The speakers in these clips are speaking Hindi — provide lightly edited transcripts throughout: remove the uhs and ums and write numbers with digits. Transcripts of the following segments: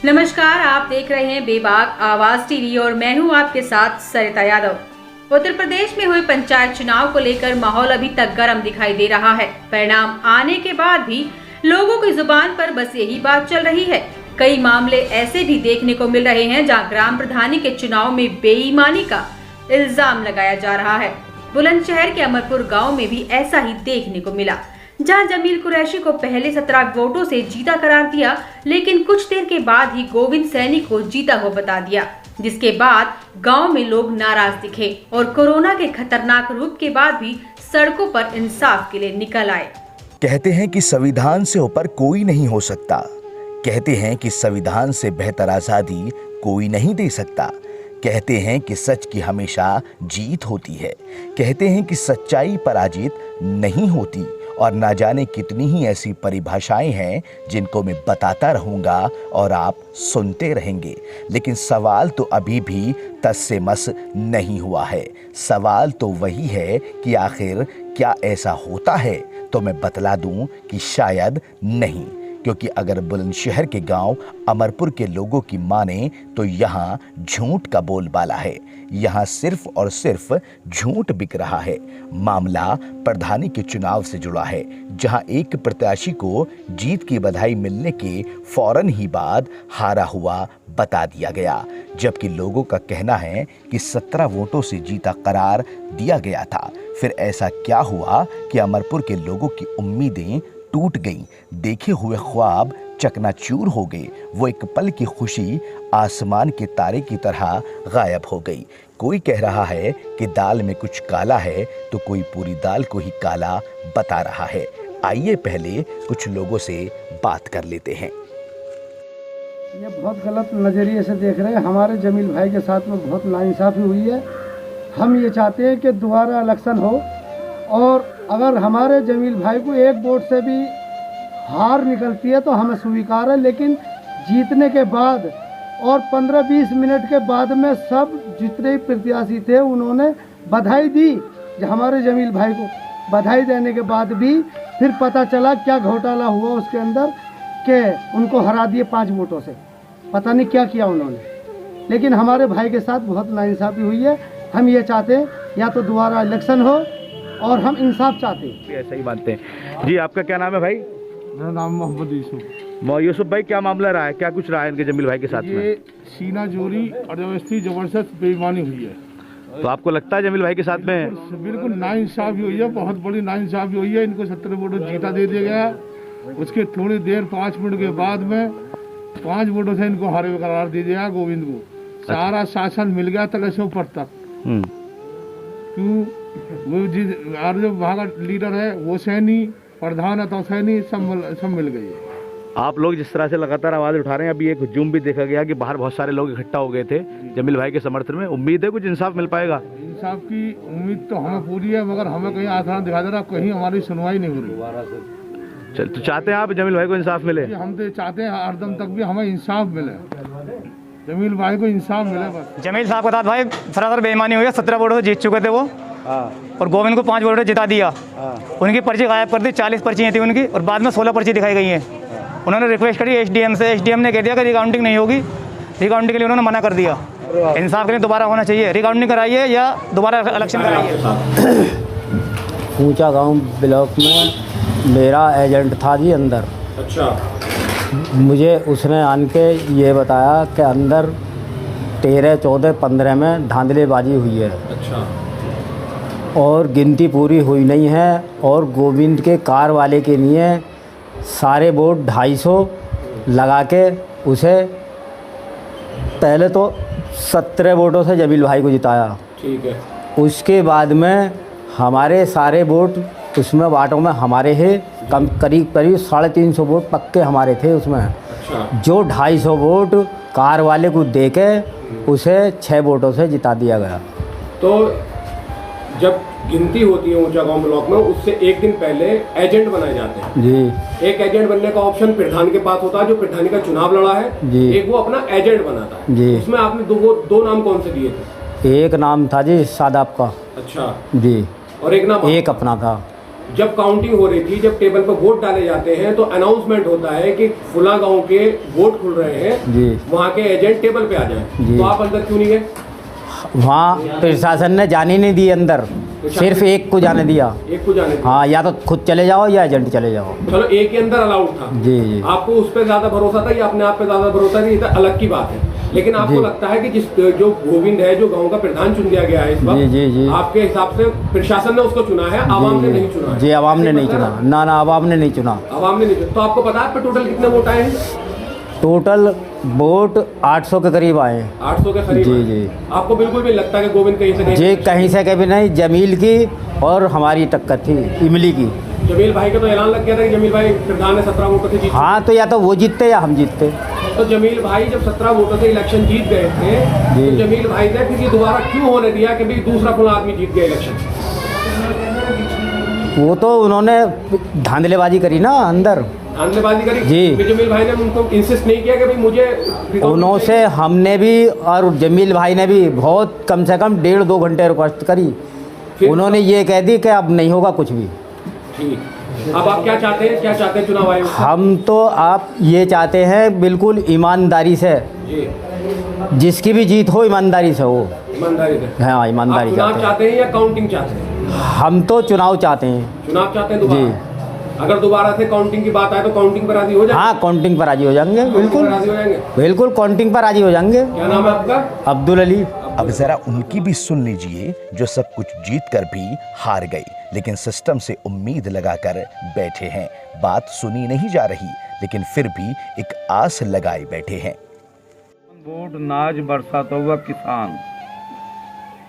नमस्कार, आप देख रहे हैं बेबाक आवाज टीवी और मैं हूं आपके साथ सरिता यादव। उत्तर प्रदेश में हुए पंचायत चुनाव को लेकर माहौल अभी तक गर्म दिखाई दे रहा है। परिणाम आने के बाद भी लोगों की जुबान पर बस यही बात चल रही है। कई मामले ऐसे भी देखने को मिल रहे हैं जहां ग्राम प्रधानी के चुनाव में बेईमानी का इल्जाम लगाया जा रहा है। बुलंदशहर के अमरपुर गाँव में भी ऐसा ही देखने को मिला, जहां जमील कुरैशी को पहले 17 वोटों से जीता करार दिया, लेकिन कुछ देर के बाद ही गोविंद सैनी को जीता हुआ बता दिया, जिसके बाद गांव में लोग नाराज दिखे और कोरोना के खतरनाक रूप के बाद भी सड़कों पर इंसाफ के लिए निकल आए। कहते हैं कि संविधान से ऊपर कोई नहीं हो सकता। कहते हैं कि संविधान से बेहतर आजादी कोई नहीं दे सकता। कहते हैं कि सच की हमेशा जीत होती है। कहते हैं कि सच्चाई पराजित नहीं होती। और ना जाने कितनी ही ऐसी परिभाषाएं हैं जिनको मैं बताता रहूंगा और आप सुनते रहेंगे, लेकिन सवाल तो अभी भी तस से मस नहीं हुआ है। सवाल तो वही है कि आखिर क्या ऐसा होता है? तो मैं बतला दूं कि शायद नहीं, क्योंकि अगर बुलंदशहर के गांव अमरपुर के लोगों की माने तो यहाँ झूठ का बोलबाला है। यहाँ सिर्फ और सिर्फ झूठ बिक रहा है। मामला प्रधानी के चुनाव से जुड़ा है, जहाँ एक प्रत्याशी को जीत की बधाई मिलने के फौरन ही बाद हारा हुआ बता दिया गया, जबकि लोगों का कहना है कि 17 वोटों से जीता करार दिया गया था। फिर ऐसा क्या हुआ कि अमरपुर के लोगों की उम्मीदें टूट गई, देखे हुए ख्वाब चकनाचूर हो गए। वो एक पल की खुशी आसमान के तारे की तरह गायब हो गई। कोई कह रहा है कि दाल में कुछ काला है, तो कोई पूरी दाल को ही काला बता रहा है। आइए पहले कुछ लोगों से बात कर लेते हैं। ये बहुत गलत नज़रिए से देख रहे हैं। हमारे जमील भाई के साथ में बहुत नाइंसाफ़ी हुई है। हम ये चाहते हैं कि दोबारा इलेक्शन हो, और अगर हमारे जमील भाई को एक वोट से भी हार निकलती है तो हमें स्वीकार है, लेकिन जीतने के बाद और 15-20 मिनट के बाद में सब जितने प्रत्याशी थे उन्होंने बधाई दी। हमारे जमील भाई को बधाई देने के बाद भी फिर पता चला क्या घोटाला हुआ उसके अंदर, कि उनको हरा दिए 5 वोटों से। पता नहीं क्या किया उन्होंने, लेकिन हमारे भाई के साथ बहुत नाइंसाफ़ी हुई है। हम ये चाहते हैं या तो दोबारा इलेक्शन हो, और हम इंसाफ चाहते हैं। ऐसा ही मानते हैं जी। आपका क्या नाम है भाई? मेरा नाम मोहम्मद यूसुफ। यूसुफ भाई, क्या मामला रहा है, क्या कुछ रहा है इनके जमील भाई के साथ में? ये सीना जोरी और जबरदस्त बेईमानी हुई है। तो आपको लगता है जमील भाई के साथ में बिल्कुल नाइंसाफ़ी हुई है, बहुत बड़ी नाइंसाफ़ी हुई है। इनको 17 वोटों जीता दे दिया गया। उसके थोड़ी देर 5 मिनट के बाद में 5 वोटों से इनको हारे करार दे दिया गोविंद को। सारा शासन मिल गया तक से ऊपर तक। क्यों? वो जो वहाँ का लीडर है वो सैनी, प्रधान है तो सैनी, सब मिल गई है। आप लोग जिस तरह से लगातार आवाज उठा रहे हैं, अभी एक हुजूम भी देखा गया कि बाहर बहुत सारे लोग इकट्ठा हो गए थे जमील भाई के समर्थन में। उम्मीद है कुछ इंसाफ मिल पाएगा? इंसाफ की उम्मीद तो हमें पूरी है, मगर हमें कहीं आसान दिखा दे रहा, कहीं हमारी सुनवाई नहीं हो रही। चल, तो चाहते हैं आप जमील भाई को इंसाफ मिले? हम तो चाहते हैं हरदम तक भी हमें इंसाफ मिले, जमील भाई को इंसाफ मिले बस। जमील साहब के साथ भाई सरासर बेईमानी हुई है। 17 वोटों से जीत चुके थे वो, और गोविंद को 5 वोटों से जिता दिया। उनकी पर्ची गायब कर दी। 40 पर्चियाँ थी उनकी, और बाद में 16 पर्ची दिखाई गई हैं। उन्होंने रिक्वेस्ट करी एसडीएम से, एसडीएम ने कह दिया कि रिकाउंटिंग नहीं होगी। रिकाउंटिंग के लिए उन्होंने मना कर दिया। इंसाफ के लिए दोबारा होना चाहिए, रिकाउंटिंग कराइए या दोबारा इलेक्शन कराइए। ऊंचा गांव ब्लॉक में मेरा एजेंट था जी अंदर। अच्छा। मुझे उसने आन के ये बताया कि अंदर 13, 14, 15 में धांधलेबाजी हुई है। अच्छा। और गिनती पूरी हुई नहीं है, और गोविंद के कार वाले के लिए सारे वोट 250 लगा के उसे पहले तो 17 वोटों से जमील भाई को जिताया। ठीक है। उसके बाद में हमारे सारे वोट उसमें वार्डों में हमारे ही करीब 350 वोट पक्के हमारे थे उसमें। अच्छा। जो 250 वोट कार वाले को देके उसे 6 वोटों से जिता दिया गया। तो जब गिनती होती है ऊंचा गांव ब्लॉक में, उससे एक दिन पहले एजेंट बनाए जाते हैं जी। एक एजेंट बनने का ऑप्शन प्रधान के पास होता है, जो प्रधानी का चुनाव लड़ा है जी। एक वो अपना एजेंट बनाता है जी। उसमें आपने दो नाम कौन से दिए थे? एक नाम था जी सादाब का। अच्छा। जी। और एक नाम एक अपना था। जब काउंटिंग हो रही थी, जब टेबल पर वोट डाले जाते हैं तो अनाउंसमेंट होता है कि फुला गांव के वोट खुल रहे हैं जी। वहाँ के एजेंट टेबल पे आ जाएं। जी। तो आप अंदर क्यों नहीं गए? वहाँ प्रशासन ने जाने नहीं दी अंदर, सिर्फ एक को जाने दिया। एक को जाने दिया। हाँ, या तो खुद चले जाओ या एजेंट चले जाओ। चलो, एक के अंदर अलाउड था। जी जी। आपको उस पर ज्यादा भरोसा था या अपने आप पे ज्यादा भरोसा नहीं था, अलग की बात है। लेकिन आपको जी। लगता है कि जो गोविंद है, जो गांव का प्रधान चुन दिया गया है इस वक्त, जी जी जी। आपके हिसाब से प्रशासन ने उसको चुना है, आवाम ने नहीं चुना है? जी, आवाम ने नहीं चुना। ना ना, आवाम ने नहीं चुना। आवाम ने नहीं चुना। तो आपको पता है आप पे टोटल कितने वोट आए हैं? टोटल वोट 800 के करीब आए हैं। 800 के करीब। जी जी। आपको बिल्कुल भी लगता है कि गोविंद कहीं से जी, कहीं से कभी नहीं, जमील की और हमारी टक्कर थी, इमली की। जमील भाई का तो ऐलान लग गया था कि जमील भाई प्रधान ने 17 वोटों से जीत। हाँ, तो या तो वो जीतते या हम जीतते। तो जमील भाई जब 17 वोटों से इलेक्शन जीत गए थे, जी। तो जमील भाई ने फिर ये दोबारा क्यों होने दिया कि भाई दूसरा फुला आदमी जीत गया इलेक्शन? वो तो उन्होंने धांधलेबाजी करी ना अंदर। धांधलेबाजी करी। जी। फिर जमील भाई ने उनको इंसिस्ट नहीं किया कि भाई मुझे उनसे हमने भी और जमील भाई ने भी बहुत कम से कम 1.5-2 घंटे रिक्वेस्ट करी। फिर- उन्होंने ये कह दी कि अब नहीं होगा कुछ भी। ठीक। अब आप क्या चाहते हैं? क्या चाहते हैं चुनाव आयोग से? हम तो आप ये चाहते हैं बिल्कुल ईमानदारी से, जी, जिसकी भी जीत हो ईमानदारी से हो। ईमानदारी से। हाँ, आप ईमानदारी चुनाव चाहते चाहते हैं या काउंटिंग चाहते हैं? हैं। हम तो चुनाव चाहते हैं। चुनाव चाहते हैं दोबारा? अगर दोबारा से काउंटिंग की बात आए तो काउंटिंग पर राजी हो जाए? हाँ, काउंटिंग पर राजी हो जाएंगे, बिल्कुल राजी हो जाएंगे। बिल्कुल काउंटिंग पर राजी हो जाएंगे। क्या नाम है आपका? अब्दुल अली। अब जरा उनकी भी सुन लीजिए, जो सब कुछ जीत कर भी हार गई, लेकिन सिस्टम से उम्मीद लगाकर बैठे हैं। बात सुनी नहीं जा रही, लेकिन फिर भी एक आस लगाए बैठे हैं। वोट नाज बरसाता हुआ किसान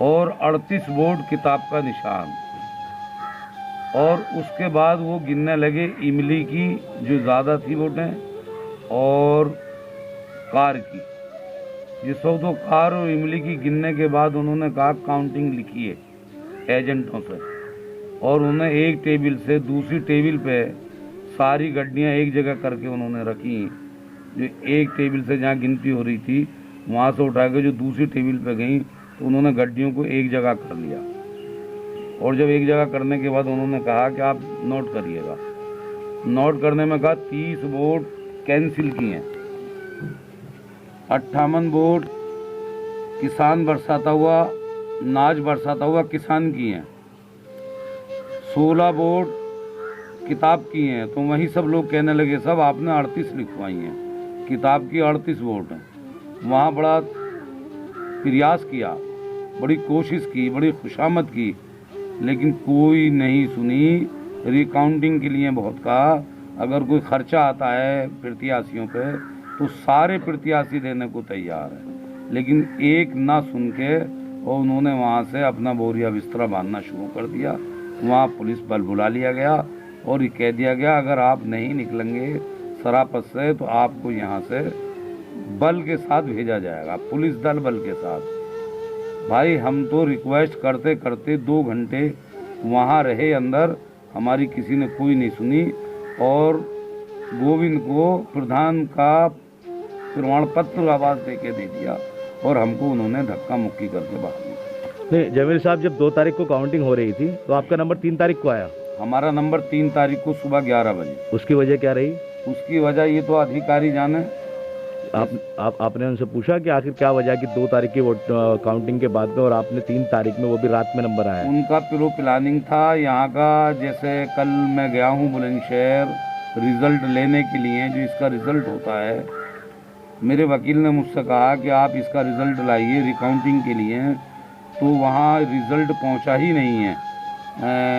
और 38 वोट किताब का निशान। और उसके बाद वो गिनने लगे इमली की जो ज़्यादा थी वोटें और कार की। जिस वक्त वो कार और इमली की गिनने के बाद उन्होंने कहा काउंटिंग लिखिए एजेंटों से, और उन्हें एक टेबल से दूसरी टेबल पे सारी गड्डियाँ एक जगह करके उन्होंने रखी। जो एक टेबल से जहाँ गिनती हो रही थी वहाँ से उठा के जो दूसरी टेबल पे गई तो उन्होंने गड्डियों को एक जगह कर लिया। और जब एक जगह करने के बाद उन्होंने कहा कि आप नोट करिएगा। नोट करने में कहा 30 वोट कैंसिल किए हैं, 58 वोट किसान बरसाता हुआ नाज बरसाता हुआ किसान की हैं, 16 वोट किताब की हैं। तो वहीं सब लोग कहने लगे सब आपने 38 लिखवाई हैं, किताब की 38 वोट हैं। वहाँ बड़ा प्रयास किया, बड़ी कोशिश की, बड़ी खुशामद की, लेकिन कोई नहीं सुनी। रिकाउंटिंग के लिए बहुत कहा, अगर कोई खर्चा आता है प्रत्याशियों पे तो सारे प्रत्याशी देने को तैयार है, लेकिन एक ना सुन के और उन्होंने वहाँ से अपना बोरिया बिस्तरा बांधना शुरू कर दिया। वहाँ पुलिस बल बुला लिया गया और ये कह दिया गया अगर आप नहीं निकलेंगे सरापत से तो आपको यहाँ से बल के साथ भेजा जाएगा, पुलिस दल बल के साथ। भाई हम तो रिक्वेस्ट करते करते 2 घंटे वहाँ रहे अंदर, हमारी किसी ने कोई नहीं सुनी और गोविंद को प्रधान का प्रमाण पत्र आवाज दे के दे दिया और हमको उन्होंने धक्का मुक्की करके बाहर निकाला। नहीं जमील साहब, जब 2 तारीख को काउंटिंग हो रही थी तो आपका नंबर 3 तारीख को आया। हमारा नंबर 3 तारीख को सुबह 11 बजे। उसकी वजह क्या रही? उसकी वजह ये तो अधिकारी जाने। आपने उनसे पूछा कि आखिर क्या वजह कि 2 तारीख की वोट काउंटिंग के बाद में और आपने 3 तारीख में वो भी रात में नंबर आया? उनका प्रो प्लानिंग था यहाँ का। जैसे कल मैं गया हूँ बुलंदशहर रिज़ल्ट लेने के लिए, जो इसका रिज़ल्ट होता है, मेरे वकील ने मुझसे कहा कि आप इसका रिज़ल्ट लाइए रिकाउंटिंग के लिए, तो वहाँ रिज़ल्ट पहुँचा ही नहीं है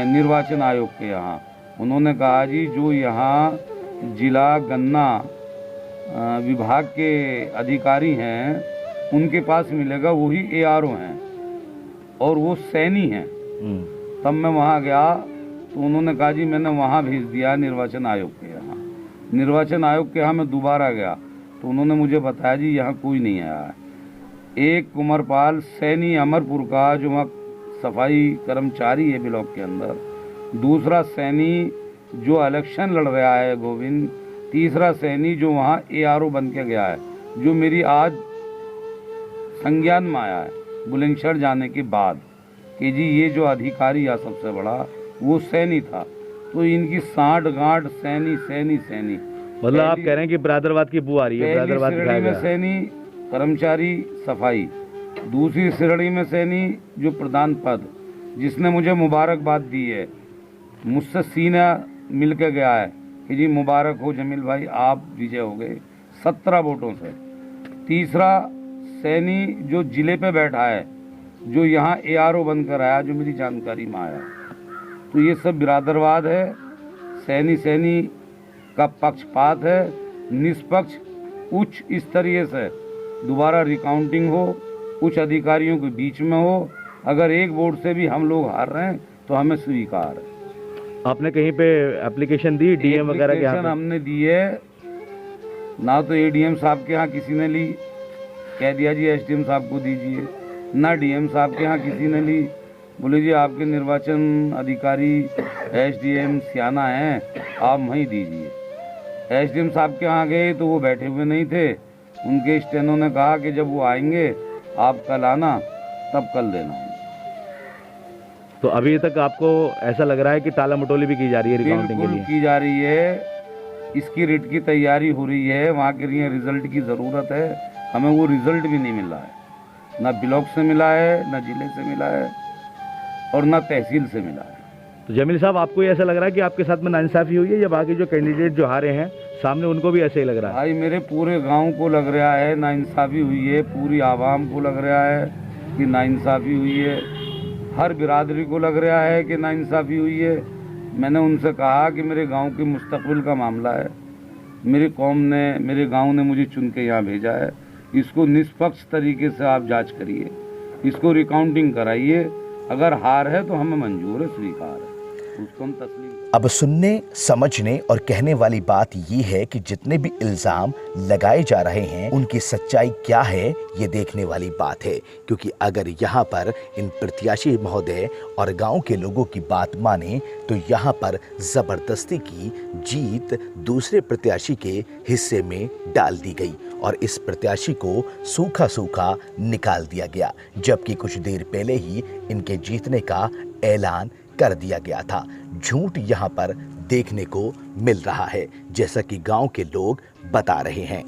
निर्वाचन आयोग के यहाँ। उन्होंने कहा जी जो यहाँ जिला गन्ना विभाग के अधिकारी हैं उनके पास मिलेगा, वही ARO हैं और वो सैनी हैं। तब मैं वहाँ गया तो उन्होंने कहा जी मैंने वहाँ भेज दिया निर्वाचन आयोग के यहाँ। निर्वाचन आयोग के यहाँ मैं दोबारा गया तो उन्होंने मुझे बताया जी यहाँ कोई नहीं आया है। एक कुंवरपाल सैनी अमरपुर का जो वहाँ सफाई कर्मचारी है ब्लॉक के अंदर, दूसरा सैनी जो इलेक्शन लड़ रहा है गोविंद, तीसरा सैनी जो वहाँ ARO बन के गया है, जो मेरी आज संज्ञान में आया है बुलंदशहर जाने के बाद कि जी ये जो अधिकारी है सबसे बड़ा वो सैनी था। तो इनकी साठ गांठ सैनी सैनी सैनी। मतलब आप कह रहे हैं कि बिरादरवाद की बू आ रही है, पहली बिरादरवाद श्रेणी दिखाया में गया। सैनी कर्मचारी सफाई, दूसरी श्रेणी में सैनी जो प्रधान पद, जिसने मुझे मुबारकबाद दी है, मुझसे सीना मिल के गया है कि जी मुबारक हो जमील भाई, आप विजय हो गए 17 वोटों से। तीसरा सैनी जो जिले पे बैठा है, जो यहाँ ARO बनकर आया, जो मेरी जानकारी में आया, तो ये सब बिरादरवाद है। सैनी सैनी का पक्षपात है, निष्पक्ष उच्च स्तरीय से दोबारा रिकाउंटिंग हो, उच्च अधिकारियों के बीच में हो। अगर एक वोट से भी हम लोग हार रहे हैं तो हमें स्वीकार है। आपने कहीं पे एप्लीकेशन दी DM वगैरह के यहाँ एप्लीकेशन पे? हमने दी है, ना तो ADM साहब के यहाँ किसी ने ली, कह दिया जी SDM साहब को दीजिए, ना DM साहब के यहाँ किसी ने ली, बोले जी आपके निर्वाचन अधिकारी SDM सियाना हैं, आप वहीं दीजिए। SDM साहब के यहाँ गए तो वो बैठे हुए नहीं थे, उनके स्टेनो ने कहा कि जब वो आएंगे आप कल आना, तब कल देना। तो अभी तक आपको ऐसा लग रहा है कि टाला मटोली भी की जा रही है रिकाउंटिंग के बिल्कुल लिए? की जा रही है, इसकी रिट की तैयारी हो रही है, वहाँ के लिए रिजल्ट की ज़रूरत है। हमें वो रिजल्ट भी नहीं मिला है, ना ब्लॉक से मिला है, ना जिले से मिला है, और ना तहसील से मिला है। तो जमील साहब, आपको ये ऐसा लग रहा है कि आपके साथ में नाइंसाफी हुई है, या बाकी जो कैंडिडेट जो हारे हैं सामने उनको भी ऐसे ही लग रहा है? भाई मेरे पूरे गांव को लग रहा है नाइंसाफ़ी हुई है, पूरी आवाम को लग रहा है कि नाइंसाफ़ी हुई है, हर बिरादरी को लग रहा है कि नाइंसाफ़ी हुई है। मैंने उनसे कहा कि मेरे गांव के मुस्तकबिल का मामला है, मेरी कौम ने, मेरे गांव ने मुझे चुन के यहाँ भेजा है, इसको निष्पक्ष तरीके से आप जांच करिए, इसको रिकाउंटिंग कराइए। अगर हार है तो हमें मंजूर है, स्वीकार है, उसको हम तस्लीम। अब सुनने, समझने और कहने वाली बात ये है कि जितने भी इल्जाम लगाए जा रहे हैं उनकी सच्चाई क्या है, ये देखने वाली बात है। क्योंकि अगर यहाँ पर इन प्रत्याशी महोदय और गांव के लोगों की बात माने तो यहाँ पर जबरदस्ती की जीत दूसरे प्रत्याशी के हिस्से में डाल दी गई और इस प्रत्याशी को सूखा सूखा निकाल दिया गया, जबकि कुछ देर पहले ही इनके जीतने का ऐलान कर दिया गया था। झूठ यहाँ पर देखने को मिल रहा है, जैसा कि गांव के लोग बता रहे हैं।